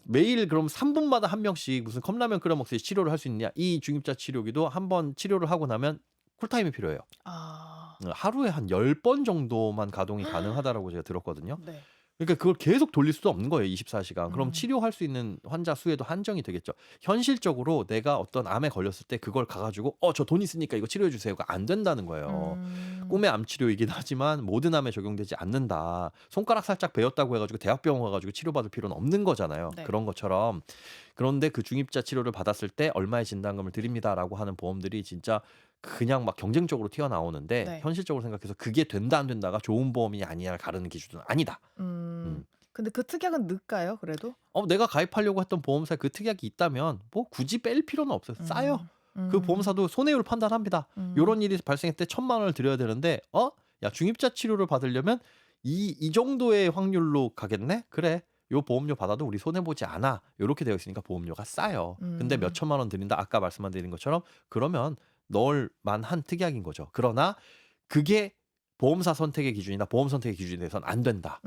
매일 그럼 3 분마다 한 명씩 무슨 컵라면 끓여 먹듯이 치료를 할 수 있느냐? 이 중입자 치료기도 한 번 치료를 하고 나면 쿨타임이 필요해요. 아. 하루에 한 10번 정도만 가동이 가능하다라고 제가 들었거든요. 네. 그러니까 그걸 계속 돌릴 수도 없는 거예요, 24시간. 그럼 음. 치료할 수 있는 환자 수에도 한정이 되겠죠. 현실적으로 내가 어떤 암에 걸렸을 때 그걸 가 가지고 저 돈 있으니까 이거 치료해 주세요가 안 된다는 거예요. 음. 꿈의 암 치료이긴 하지만 모든 암에 적용되지 않는다. 손가락 살짝 베었다고 해 가지고 대학병원 가 가지고 치료받을 필요는 없는 거잖아요. 네. 그런 것처럼. 그런데 그 중입자 치료를 받았을 때 얼마의 진단금을 드립니다라고 하는 보험들이 진짜 그냥 막 경쟁적으로 튀어나오는데 네. 현실적으로 생각해서 그게 된다 안 된다가 좋은 보험이냐 아니냐를 가르는 기준은 아니다. 음. 음. 근데 그 특약은 넣을까요, 그래도? 내가 가입하려고 했던 보험사에 그 특약이 있다면 뭐 굳이 뺄 필요는 없어요. 싸요. 그 음. 보험사도 손해율 판단합니다. 음. 요런 일이 발생했을 때 1,000만 원을 드려야 되는데 야 중입자 치료를 받으려면 이 정도의 확률로 가겠네? 그래. 요 보험료 받아도 우리 손해 보지 않아. 요렇게 되어 있으니까 보험료가 싸요. 근데 몇 음. 천만 원 드린다. 아까 말씀드린 것처럼 그러면 넣을 만한 특약인 거죠. 그러나 그게 보험사 선택의 기준이나 보험 선택의 기준에 대해서는 안 된다.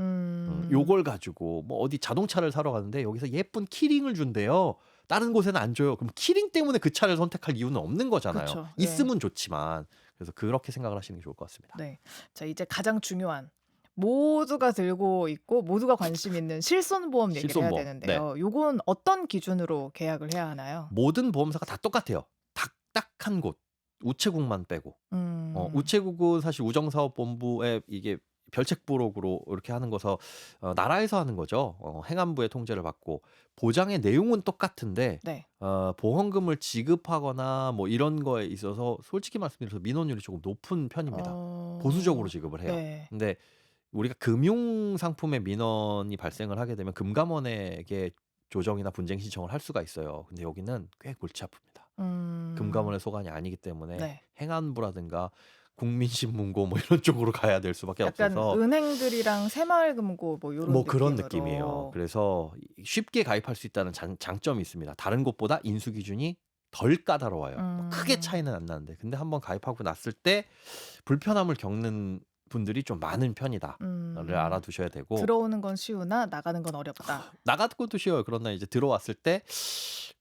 요걸 가지고 뭐 어디 자동차를 사러 가는데 여기서 예쁜 키링을 준대요. 다른 곳에는 안 줘요. 그럼 키링 때문에 그 차를 선택할 이유는 없는 거잖아요. 그쵸. 예. 있으면 좋지만. 그래서 그렇게 생각을 하시는 게 좋을 것 같습니다. 네. 자, 이제 가장 중요한 모두가 들고 있고 모두가 관심 있는 실손보험 얘기를 해야 실손보험. 되는데요. 요건 어떤 기준으로 계약을 해야 하나요? 모든 보험사가 다 똑같아요. 딱딱한 곳. 우체국만 빼고. 우체국은 사실 우정사업본부에 이게 별책부록으로 이렇게 하는 거서 나라에서 하는 거죠. 행안부의 통제를 받고 보장의 내용은 똑같은데 네. 보험금을 지급하거나 뭐 이런 거에 있어서 솔직히 말씀드려서 민원율이 조금 높은 편입니다. 보수적으로 지급을 해요. 네. 근데 우리가 금융 상품의 민원이 발생을 하게 되면 금감원에게 조정이나 분쟁 신청을 할 수가 있어요. 근데 여기는 꽤 골치 아픕니다. 금감원의 소관이 아니기 때문에 네. 행안부라든가 국민신문고 뭐 이런 쪽으로 가야 될 수밖에 약간 없어서 은행들이랑 새마을금고 뭐 요런 뭐 그런 느낌으로. 느낌이에요. 그래서 쉽게 가입할 수 있다는 장점이 있습니다. 다른 곳보다 인수 기준이 덜 까다로워요. 뭐 크게 차이는 안 나는데 근데 한번 가입하고 났을 때 불편함을 겪는 분들이 좀 많은 편이다를 알아두셔야 되고 들어오는 건 쉬우나 나가는 건 어렵다. 나가는 것도 쉬워요. 그러나 이제 들어왔을 때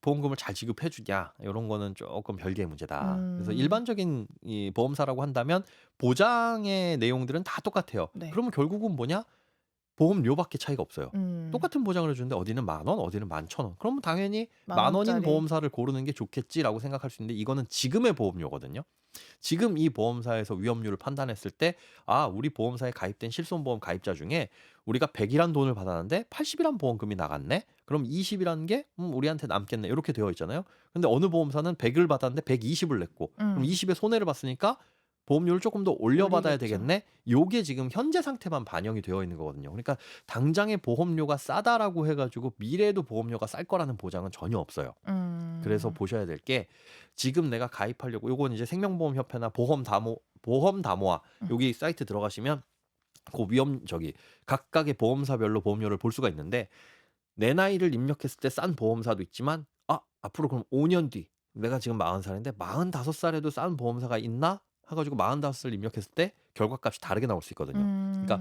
보험금을 잘 지급해 주냐 요런 거는 조금 별개의 문제다. 그래서 일반적인 이 보험사라고 한다면 보장의 내용들은 다 똑같아요. 네. 그러면 결국은 뭐냐? 보험료밖에 차이가 없어요. 음. 똑같은 보장을 해 주는데 어디는 10,000원 어디는 11,000원. 그러면 당연히 만 10,000원인 원짜리. 보험사를 고르는 게 좋겠지라고 생각할 수 있는데 이거는 지금의 보험료거든요. 지금 이 보험사에서 위험률을 판단했을 때 우리 보험사에 가입된 실손보험 가입자 중에 우리가 100이란 돈을 받았는데 80이란 보험금이 나갔네? 그럼 20이라는 게 우리한테 남겠네. 이렇게 되어 있잖아요. 근데 어느 보험사는 100을 받았는데 120을 냈고 그럼 20의 손해를 봤으니까 보험료를 조금 더 올려받아야 올리겠죠. 되겠네? 요게 지금 현재 상태만 반영이 되어 있는 거거든요. 그러니까 당장의 보험료가 싸다라고 해 가지고 미래에도 보험료가 쌀 거라는 보장은 전혀 없어요. 그래서 보셔야 될 게 지금 내가 가입하려고 요건 이제 생명보험협회나 보험담호와 여기 사이트 들어가시면 그 각각의 보험사별로 보험료를 볼 수가 있는데 내 나이를 입력했을 때 싼 보험사도 있지만 앞으로 그럼 5년 뒤 내가 지금 40살인데 45살에도 싼 보험사가 있나? 해 가지고 45살 입력했을 때 결과값이 다르게 나올 수 있거든요. 그러니까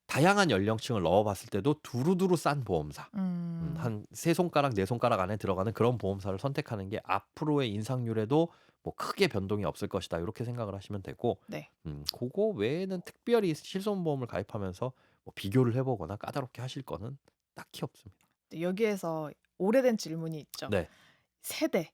다양한 연령층을 넣어 봤을 때도 두루두루 싼 보험사. 한 3손가락 4손가락 안에 들어가는 그런 보험사를 선택하는 게 앞으로의 인상률에도 뭐 크게 변동이 없을 것이다. 요렇게 생각을 하시면 되고 네. 고거 외에는 특별히 실손보험을 가입하면서 뭐 비교를 해 보거나 까다롭게 하실 거는 딱히 없습니다. 여기에서 오래된 질문이 있죠. 네. 세대.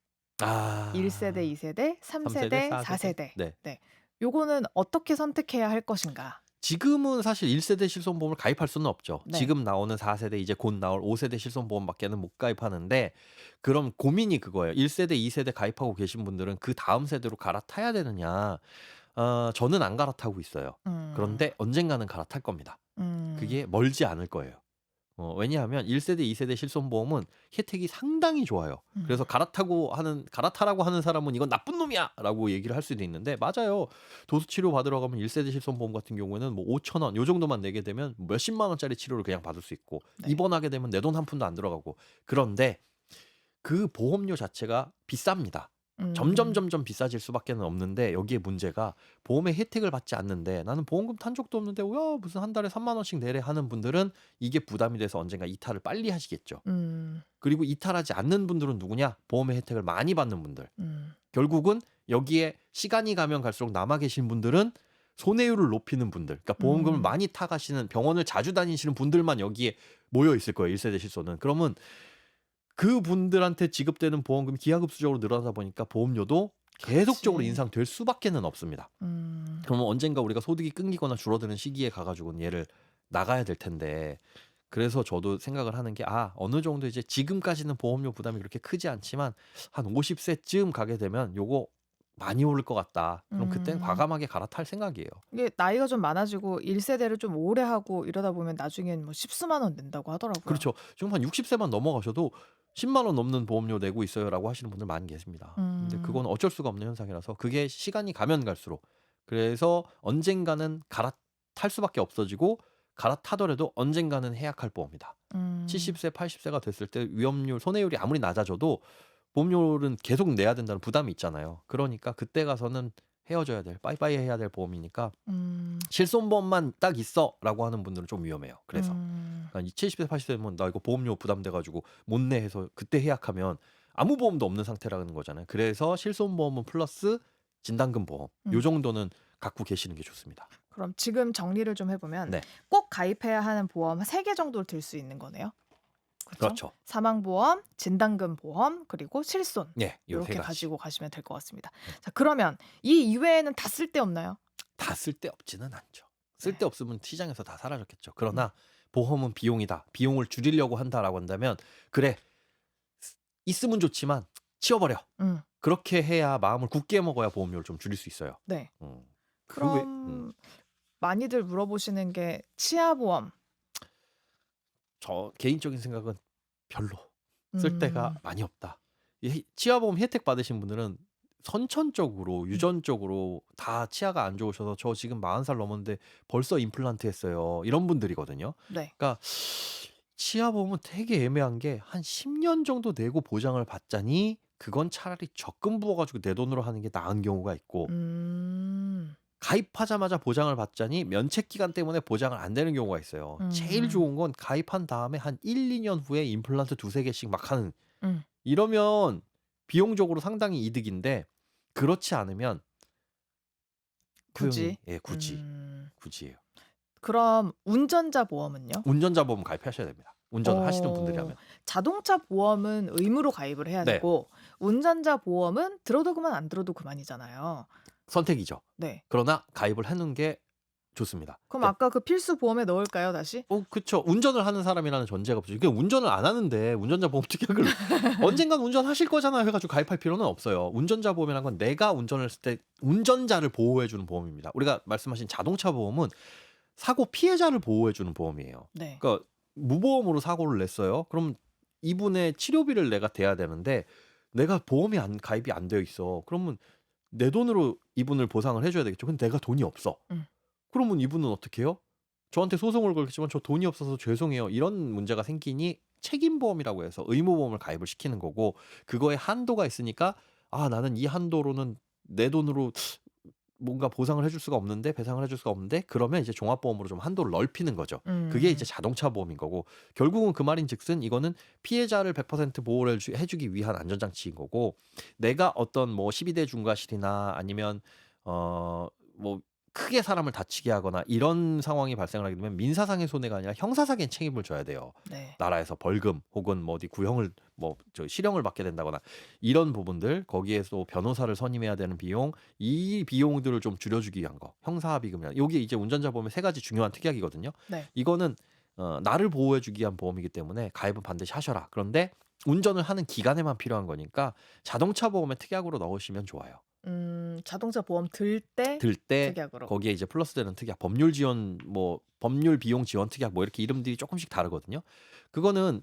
1 세대, 2 아. 세대, 3 3세대, 세대, 4 4세대. 세대. 네. 네. 요거는 어떻게 선택해야 할 것인가? 지금은 사실 1 세대 실손보험을 가입할 수는 없죠. 네. 지금 나오는 4 세대 이제 곧 나올 5 세대 실손보험밖에는 못 가입하는데 그럼 고민이 그거예요. 1 세대, 2 세대 가입하고 계신 분들은 그다음 세대로 갈아타야 되느냐. 저는 안 갈아타고 있어요. 음. 그런데 언젠가는 갈아탈 겁니다. 음. 그게 멀지 않을 거예요. 왜냐하면 1 세대, 2 세대 실손보험은 혜택이 상당히 좋아요. 음. 그래서 갈아타라고 하는 사람은 "이건 나쁜 놈이야."라고 얘기를 할 수도 있는데 맞아요. 도수 치료 받으러 가면 1 세대 실손보험 같은 경우에는 뭐 5천 원 요 정도만 내게 되면 몇십만 원짜리 치료를 그냥 받을 수 있고 네. 입원하게 되면 내 돈 한 푼도 안 들어가고 그런데 그 보험료 자체가 비쌉니다. 음. 점점 비싸질 수밖에는 없는데 여기에 문제가 보험의 혜택을 받지 않는데 '나는 보험금 탄 적도 없는데 야 무슨 한 달에 3만 원씩 내래.' 하는 분들은 이게 부담이 돼서 언젠가 이탈을 빨리 하시겠죠. 음. 그리고 이탈하지 않는 분들은 누구냐? 보험의 혜택을 많이 받는 분들. 음. 결국은 여기에 시간이 가면 갈수록 남아 계신 분들은 손해율을 높이는 분들. 그러니까 보험금을 음. 많이 타 가시는 병원을 자주 다니시는 분들만 여기에 모여 있을 거예요, 1 세대 실손은. 그러면 그분들한테 지급되는 보험금이 기하급수적으로 늘어나다 보니까 보험료도 계속적으로 그렇지. 인상될 수밖에는 없습니다. 음. 그러면 언젠가 우리가 소득이 끊기거나 줄어드는 시기에 가 가지고는 얘를 나가야 될 텐데 그래서 저도 생각을 하는 게 어느 정도 이제 지금까지는 보험료 부담이 그렇게 크지 않지만 한 50 세쯤 가게 되면 요거 많이 오를 것 같다. 그럼 그땐 음. 과감하게 갈아탈 생각이에요. 이게 나이가 좀 많아지고 1 세대를 좀 오래 하고 이러다 보면 나중엔 뭐 십수만 원 낸다고 하더라고요. 그렇죠. 지금 한 60 세만 넘어가셔도 10만 원 넘는 보험료 내고 있어요라고 하시는 분들 많이 계십니다. 근데 음. 그건 어쩔 수가 없는 현상이라서 그게 시간이 가면 갈수록 그래서 언젠가는 갈아탈 수밖에 없어지고 갈아타더라도 언젠가는 해약 할 보험이다. 음. 70 세, 80 세가 됐을 때 위험률, 손해율이 아무리 낮아져도 보험료는 계속 내야 된다는 부담이 있잖아요. 그러니까 그때 가서는 헤어져야 될, 빠이빠이 해야 될 보험이니까 음. "실손보험만 딱 있어."라고 하는 분들은 좀 위험해요. 그래서. 음. 이 70 세, 80 세면 "나 이거 보험료 부담돼 가지고 못 내." 해서 그때 해약하면 아무 보험도 없는 상태라는 거잖아요. 그래서 실손보험은 플러스 진단금 보험 요 음. 정도는 갖고 계시는 게 좋습니다. 그럼 지금 정리를 좀 해 보면 네. 꼭 가입해야 하는 보험 3개 정도 들 수 있는 거네요. 그쵸? 그렇죠. 사망보험, 진단금 보험, 그리고 실손. 예. 요 세 요렇게 가지. 가지고 가시면 될 것 같습니다. 네. 자 그러면 이 이외에는 다 쓸데없나요? 다 쓸데없지는 않죠. 네. 쓸데없으면 시장에서 다 사라졌겠죠. 음. 그러나 '보험은 비용이다. 비용을 줄이려고 한다.'라고 한다면 '그래. 있으면 좋지만 치워 버려.' 음. 그렇게 해야 마음을 굳게 먹어야 보험료를 좀 줄일 수 있어요. 네. 음. 그 외 그럼 많이들 물어보시는 게 치아보험. 저 개인적인 생각은 별로 쓸데가 음. 많이 없다. 이 치아보험 혜택 받으신 분들은 선천적으로 음. 유전적으로 다 치아가 안 좋으셔서 "저 지금 40살 넘었는데 벌써 임플란트 했어요." 이런 분들이거든요. 네. 그러니까 치아보험은 되게 애매한 게 한 10년 정도 내고 보장을 받자니 그건 차라리 적금 부어 가지고 내 돈으로 하는 게 나은 경우가 있고 음. 가입하자마자 보장을 받자니 면책 기간 때문에 보장을 안 되는 경우가 있어요. 제일 음. 좋은 건 가입한 다음에 한 1-2년 후에 임플란트 2-3 개씩 막 하는 음. 이러면 비용적으로 상당히 이득인데 그렇지 않으면 굳이. 소용이 굳이, 음. 굳이예요. 그럼 운전자 보험은요? 운전자 보험 가입하셔야 됩니다. 운전을 하시는 어. 분들이라면. 자동차 보험은 의무로 가입을 해야 네. 되고 운전자 보험은 들어도 그만 안 들어도 그만이잖아요. 선택이죠. 네. 그러나 가입을 해 놓은 게 좋습니다. 그럼 그러니까 아까 그 필수 보험에 넣을까요, 다시? 그쵸. 운전을 하는 사람이라는 전제가 없죠. 이게 운전을 안 하는데 운전자 보험 특약을 언젠간 운전하실 거잖아요 해 가지고 가입할 필요는 없어요. 운전자 보험이라는 건 내가 운전을 했을 때 운전자를 보호해 주는 보험입니다. 우리가 말씀하신 자동차 보험은 사고 피해자를 보호해 주는 보험이에요. 네. 그러니까 무보험으로 사고를 냈어요. 그럼 이분의 치료비를 내가 대야 되는데 내가 보험이 가입이 안 되어 있어. 그러면 내 돈으로 이분을 보상을 해 줘야 되겠죠. 근데 내가 돈이 없어. 음. 그러면 이분은 어떻게 해요? 저한테 소송을 걸겠지만 "저 돈이 없어서 죄송해요." 이런 문제가 생기니 책임보험이라고 해서 의무보험을 가입을 시키는 거고 그거에 한도가 있으니까 '아 나는 이 한도로는 내 돈으로 뭔가 보상을 해줄 수가 없는데 배상을 해줄 수가 없는데.' 그러면 이제 종합보험으로 좀 한도를 넓히는 거죠. 그게 이제 음. 자동차 보험인 거고 결국은 그 말인즉슨 이거는 피해자를 100% 보호를 해 주기 위한 안전장치인 거고 내가 어떤 뭐 12대 중과실이나 아니면 뭐 크게 사람을 다치게 하거나 이런 상황이 발생을 하게 되면 민사상의 손해가 아니라 형사상의 책임을 져야 돼요. 네. 나라에서 벌금 혹은 뭐 어디 구형을 뭐 저 실형을 받게 된다거나 이런 부분들 거기에서 변호사를 선임해야 되는 비용 이 비용들을 좀 줄여주기 위한 거 형사합의금이나 여기 이제 운전자 보험의 세 가지 중요한 특약이거든요. 네. 이거는 나를 보호해주기 위한 보험이기 때문에 가입은 반드시 하셔라. 그런데 운전을 하는 기간에만 필요한 거니까 자동차 보험에 특약으로 넣으시면 좋아요. 자동차 보험 들 때 들 때 특약으로. 거기에 이제 플러스되는 특약, 법률 지원 뭐 법률 비용 지원 특약 뭐 이렇게 이름들이 조금씩 다르거든요. 그거는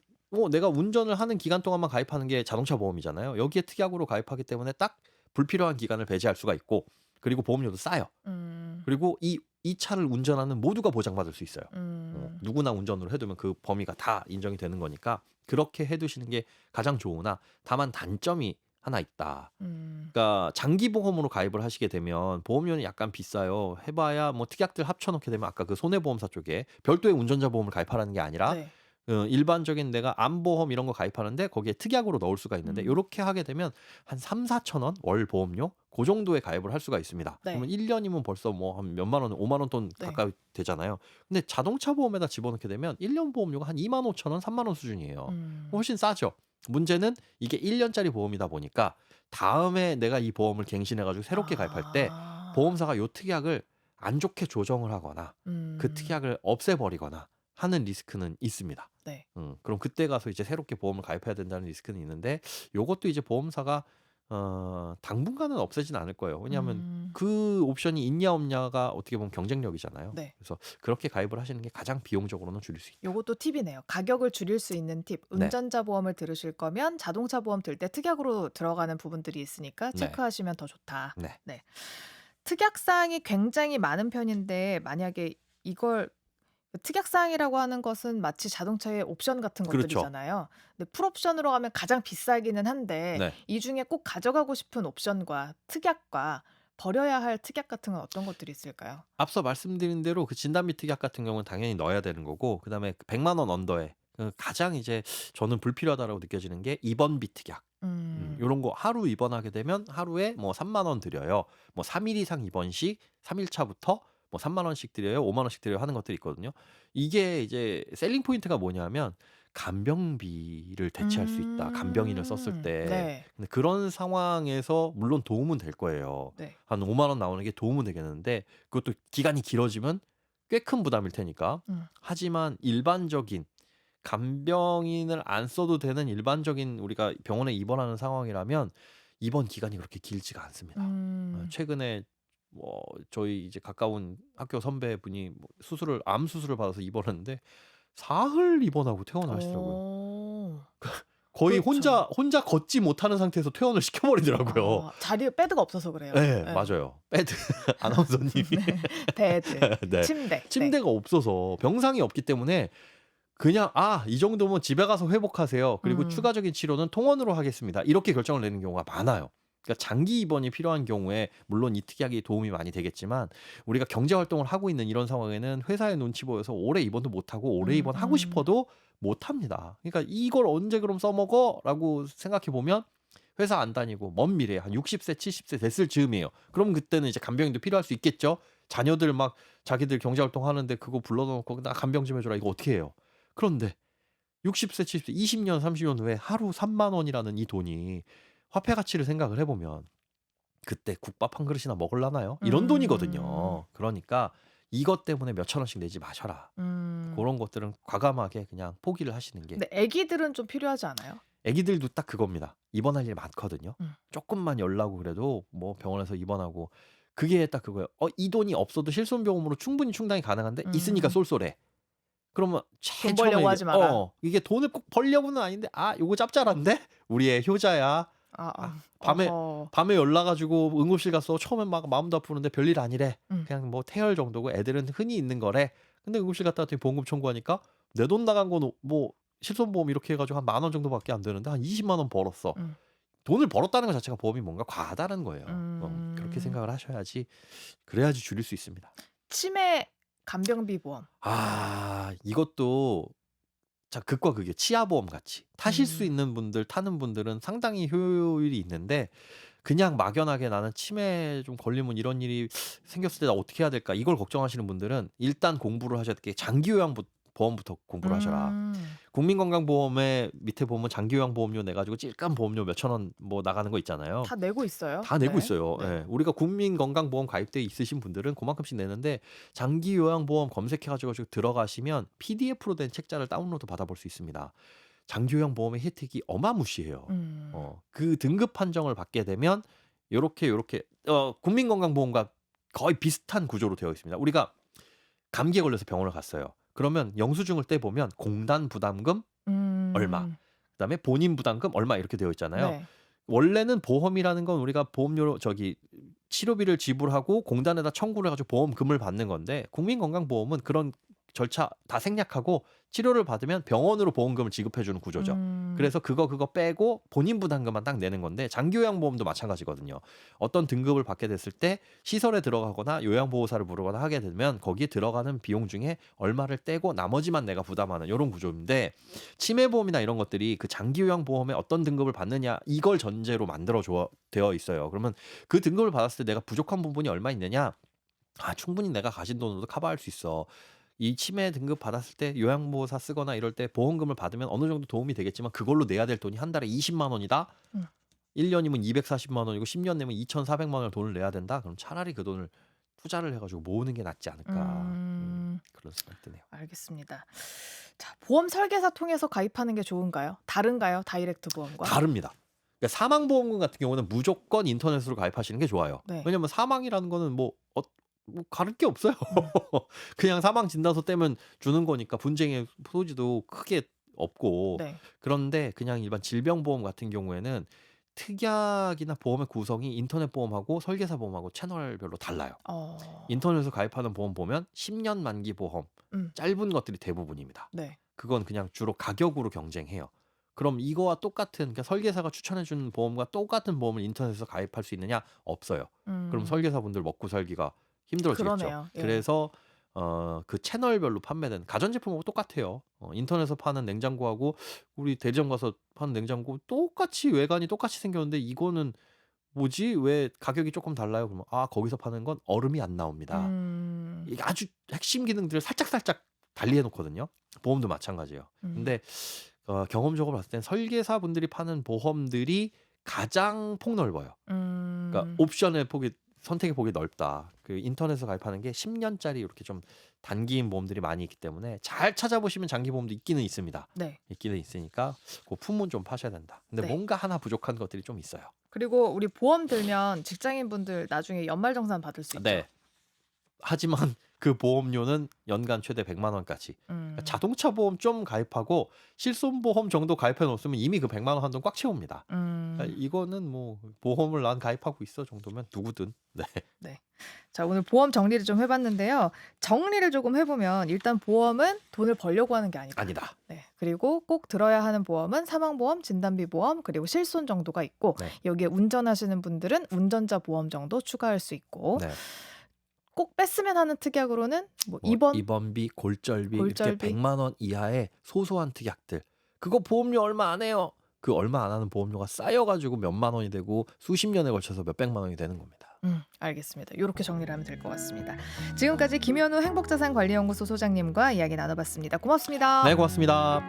내가 운전을 하는 기간 동안만 가입하는 게 자동차 보험이잖아요. 여기에 특약으로 가입하기 때문에 딱 불필요한 기간을 배제할 수가 있고 그리고 보험료도 싸요. 음. 그리고 이 차를 운전하는 모두가 보장받을 수 있어요. 음. 누구나 운전으로 해두면 그 범위가 다 인정이 되는 거니까 그렇게 해두시는 게 가장 좋으나 다만 단점이 하나 있다. 음. 그러니까 장기 보험으로 가입을 하시게 되면 보험료는 약간 비싸요. 해봐야 뭐 특약들 합쳐놓게 되면 아까 그 손해보험사 쪽에 별도의 운전자 보험을 가입하라는 게 아니라 네. 일반적인 내가 암보험 이런 거 가입하는데 거기에 특약으로 넣을 수가 있는데 음. 요렇게 하게 되면 한 3-4천 원 월 보험료 그 정도에 가입을 할 수가 있습니다. 네. 그러면 1년이면 벌써 뭐 한 몇만 원, 5만 원 돈 네. 가까이 되잖아요. 근데 자동차 보험에다 집어넣게 되면 1년 보험료가 한 2만 5천 원, 3만 원 수준이에요. 훨씬 싸죠. 문제는 이게 1년짜리 보험이다 보니까 다음에 내가 이 보험을 갱신해 가지고 새롭게 가입할 때 아. 보험사가 요 특약을 안 좋게 조정을 하거나 그 음. 특약을 없애버리거나 하는 리스크는 있습니다. 네. 그럼 그때 가서 이제 새롭게 보험을 가입해야 된다는 리스크는 있는데 요것도 이제 보험사가 당분간은 없애진 않을 거예요. 왜냐하면 그 옵션이 있냐 없냐가 어떻게 보면 경쟁력이잖아요. 네. 그래서 그렇게 가입을 하시는 게 가장 비용적으로는 줄일 수 있다. 요것도 팁이네요. 가격을 줄일 수 있는 팁. 네. 운전자 보험을 들으실 거면 자동차 보험 들 때 특약으로 들어가는 부분들이 있으니까 네. 체크하시면 더 좋다. 네. 네. 특약 사항이 굉장히 많은 편인데 만약에 이걸 특약 사항이라고 하는 것은 마치 자동차의 옵션 같은 그렇죠. 것들이잖아요. 근데 풀옵션으로 가면 가장 비싸기는 한데 네. 이 중에 꼭 가져가고 싶은 옵션과 특약과 버려야 할 특약 같은 건 어떤 것들이 있을까요? 앞서 말씀드린 대로 그 진단비 특약 같은 경우는 당연히 넣어야 되는 거고 그다음에 100만 원 언더에 가장 이제 저는 불필요하다고 느껴지는 게 입원비 특약. 요런 거 하루 입원하게 되면 하루에 뭐 3만 원 드려요. 뭐 3일 이상 입원 시 3일 차부터 뭐 3만 원씩 드려요. 5만 원씩 드려요 하는 것들이 있거든요. 이게 이제 셀링 포인트가 뭐냐면 간병비를 대체할 수 있다. 간병인을 썼을 때. 네. 근데 그런 상황에서 물론 도움은 될 거예요. 네. 한 5만 원 나오는 게 도움은 되겠는데 그것도 기간이 길어지면 꽤 큰 부담일 테니까. 하지만 일반적인 간병인을 안 써도 되는 일반적인 우리가 병원에 입원하는 상황이라면 입원 기간이 그렇게 길지가 않습니다. 최근에 뭐 저희 이제 가까운 학교 선배분이 뭐 암 수술을 받아서 입원했는데 사흘 입원하고 퇴원하시더라고요. 오. 거의 그렇죠. 혼자 걷지 못하는 상태에서 퇴원을 시켜버리더라고요. 아, 자리에 베드가 없어서 그래요. 네, 네. 맞아요. 베드 아나운서님이 베드, 네. 침대. 네. 침대가 없어서 병상이 없기 때문에 그냥 이 정도면 집에 가서 회복하세요. 그리고 추가적인 치료는 통원으로 하겠습니다. 이렇게 결정을 내는 경우가 많아요. 그러니까 장기 입원이 필요한 경우에 물론 이 특약이 도움이 많이 되겠지만 우리가 경제 활동을 하고 있는 이런 상황에는 회사의 눈치 보여서 오래 입원도 못 하고 오래 입원하고 싶어도 못 합니다. 그러니까 이걸 언제 그럼 써먹어라고 생각해 보면 회사 안 다니고 먼 미래 한 60세, 70세 됐을 즈음이에요. 그럼 그때는 이제 간병인도 필요할 수 있겠죠. 자녀들 막 자기들 경제 활동 하는데 그거 불러다 놓고 나 간병 좀 해줘라 이거 어떻게 해요? 그런데 60세, 70세, 20년, 30년 후에 하루 3만 원이라는 이 돈이 화폐 가치를 생각을 해보면 그때 국밥 한 그릇이나 먹을라나요? 이런 돈이거든요. 그러니까 이것 때문에 몇천 원씩 내지 마셔라. 그런 것들은 과감하게 그냥 포기를 하시는 게. 근데 애기들은 좀 필요하지 않아요? 애기들도 딱 그겁니다. 입원할 일 많거든요. 음. 조금만 열나고 그래도 뭐 병원에서 입원하고 그게 딱 그거예요. 이 돈이 없어도 실손보험으로 충분히 충당이 가능한데 있으니까 쏠쏠해. 그러면 돈 벌려고 하지 마라. 이게 돈을 꼭 벌려고는 아닌데 요거 짭짤한데 우리의 효자야. 밤에 연락 가지고 응급실 갔어. 처음엔 막 마음도 아프는데 별일 아니래. 그냥 뭐 태열 정도고 애들은 흔히 있는 거래. 근데 응급실 갔다 왔더니 보험금 청구하니까 내 돈 나간 건 뭐 실손보험 이렇게 해가지고 한 10,000원 정도밖에 안 되는데 한 20만 원 벌었어. 돈을 벌었다는 것 자체가 보험이 뭔가 과하다는 거예요. 그렇게 생각을 하셔야지 그래야지 줄일 수 있습니다. 치매 간병비 보험. 이것도 극과 극이에요. 치아보험 같이 타실 수 있는 분들 타는 분들은 상당히 효율이 있는데 그냥 막연하게 나는 치매 좀 걸리면 이런 일이 생겼을 때 나 어떻게 해야 될까 이걸 걱정하시는 분들은 일단 공부를 하셔야 될 게 장기요양보험부터 공부를 하셔라. 음. 국민건강보험에 밑에 보면 장기요양보험료 내 가지고 찔끔 보험료 몇천 원 뭐 나가는 거 있잖아요. 다 내고 있어요. 다 내고 네. 있어요. 네. 예. 우리가 국민건강보험 가입돼 있으신 분들은 그만큼씩 내는데 장기요양보험 검색해 가지고 들어가시면 PDF로 된 책자를 다운로드 받아볼 수 있습니다. 장기요양보험의 혜택이 어마무시해요. 음. 그 등급 판정을 받게 되면 요렇게 국민건강보험과 거의 비슷한 구조로 되어 있습니다. 우리가 감기에 걸려서 병원을 갔어요. 그러면 영수증을 떼보면 공단 부담금 얼마, 음. 그다음에 본인 부담금 얼마 이렇게 되어 있잖아요. 네. 원래는 보험이라는 건 우리가 보험료 치료비를 지불하고 공단에다 청구를 해 가지고 보험금을 받는 건데 국민건강보험은 그런 절차 다 생략하고 치료를 받으면 병원으로 보험금을 지급해 주는 구조죠. 그래서 그거 빼고 본인 부담금만 딱 내는 건데 장기요양보험도 마찬가지거든요. 어떤 등급을 받게 됐을 때 시설에 들어가거나 요양보호사를 부르거나 하게 되면 거기에 들어가는 비용 중에 얼마를 떼고 나머지만 내가 부담하는 요런 구조인데 치매보험이나 이런 것들이 그 장기요양보험에 어떤 등급을 받느냐 이걸 전제로 되어 있어요. 그러면 그 등급을 받았을 때 내가 부족한 부분이 얼마 있느냐? 충분히 내가 가진 돈으로도 커버할 수 있어. 이 치매 등급 받았을 때 요양보호사 쓰거나 이럴 때 보험금을 받으면 어느 정도 도움이 되겠지만 그걸로 내야 될 돈이 한 달에 20만 원이다. 음. 1년이면 240만 원이고 10년 내면 2,400만 원을 돈을 내야 된다. 그럼 차라리 그 돈을 투자를 해가지고 모으는 게 낫지 않을까. 그런 생각이 드네요. 알겠습니다. 자, 보험 설계사 통해서 가입하는 게 좋은가요? 다른가요? 다이렉트 보험과? 다릅니다. 그러니까 사망보험금 같은 경우는 무조건 인터넷으로 가입하시는 게 좋아요. 네. 왜냐면 사망이라는 거는 뭐 가릴 게 없어요. 그냥 사망 진단서 떼면 주는 거니까 분쟁의 소지도 크게 없고. 네. 그런데 그냥 일반 질병보험 같은 경우에는 특약이나 보험의 구성이 인터넷 보험하고 설계사 보험하고 채널별로 달라요. 인터넷에서 가입하는 보험 보면 10년 만기 보험, 짧은 것들이 대부분입니다. 네. 그건 그냥 주로 가격으로 경쟁해요. 그럼 이거와 똑같은 그러니까 설계사가 추천해 주는 보험과 똑같은 보험을 인터넷에서 가입할 수 있느냐? 없어요. 그럼 설계사분들 먹고 살기가 힘들어지겠죠. 그러네요. 예. 그래서 그 채널별로 판매된 가전제품하고 똑같아요. 인터넷에서 파는 냉장고하고 우리 대리점 가서 파는 냉장고 똑같이 외관이 똑같이 생겼는데 이거는 뭐지? 왜 가격이 조금 달라요? 그러면 거기서 파는 건 얼음이 안 나옵니다. 이게 아주 핵심 기능들을 살짝 달리 해놓거든요. 보험도 마찬가지예요. 근데 경험적으로 봤을 땐 설계사분들이 파는 보험들이 가장 폭넓어요. 그러니까 옵션의 선택의 폭이 넓다. 그 인터넷에서 가입하는 게 10년짜리 이렇게 좀 단기인 보험들이 많이 있기 때문에 잘 찾아보시면 장기보험도 있기는 있습니다. 네. 있기는 있으니까 그 품은 좀 파셔야 된다. 근데 네. 뭔가 하나 부족한 것들이 좀 있어요. 그리고 우리 보험 들면 직장인분들 나중에 연말정산 받을 수 있죠. 네. 하지만 그 보험료는 연간 최대 100만 원까지. 그러니까 자동차 보험 좀 가입하고 실손보험 정도 가입해 놓으면 이미 그 100만 원 한돈 꽉 채웁니다. 그러니까 이거는 뭐 보험을 난 가입하고 있어 정도면 누구든. 네. 자, 오늘 보험 정리를 좀 해봤는데요. 정리를 조금 해보면 일단 보험은 돈을 벌려고 하는 게 아니다. 아니다. 네. 그리고 꼭 들어야 하는 보험은 사망보험, 진단비보험, 그리고 실손 정도가 있고 네. 여기에 운전하시는 분들은 운전자 보험 정도 추가할 수 있고 네. 꼭 뺐으면 하는 특약으로는 뭐 입원비, 골절비 이렇게 골절비. 100만 원 이하의 소소한 특약들. 그거 보험료 얼마 안 해요. 그 얼마 안 하는 보험료가 쌓여가지고 몇만 원이 되고 수십 년에 걸쳐서 몇백만 원이 되는 겁니다. 알겠습니다. 이렇게 정리를 하면 될 것 같습니다. 지금까지 김현우 행복자산관리연구소 소장님과 이야기 나눠봤습니다. 고맙습니다. 네, 고맙습니다.